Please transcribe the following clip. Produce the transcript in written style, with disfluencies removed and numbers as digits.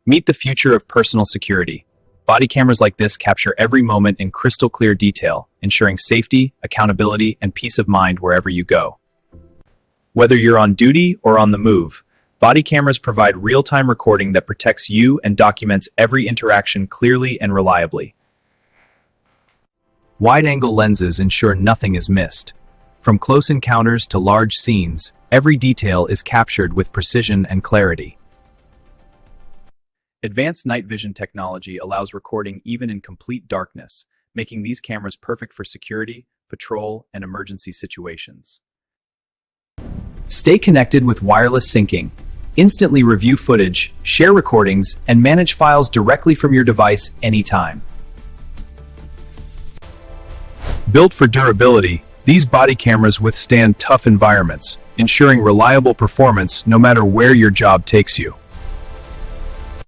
Meet the future of personal security. Body cameras like this capture every moment in crystal clear detail, ensuring safety, accountability, and peace of mind wherever you go. Whether you're on duty or on the move, body cameras provide real-time recording that protects you and documents every interaction clearly and reliably. Wide-angle lenses ensure nothing is missed. From close encounters to large scenes, every detail is captured with precision and clarity. Advanced night vision technology allows recording even in complete darkness, making these cameras perfect for security, patrol, and emergency situations. Stay connected with wireless syncing. Instantly review footage, share recordings, and manage files directly from your device anytime. Built for durability, these body cameras withstand tough environments, ensuring reliable performance no matter where your job takes you.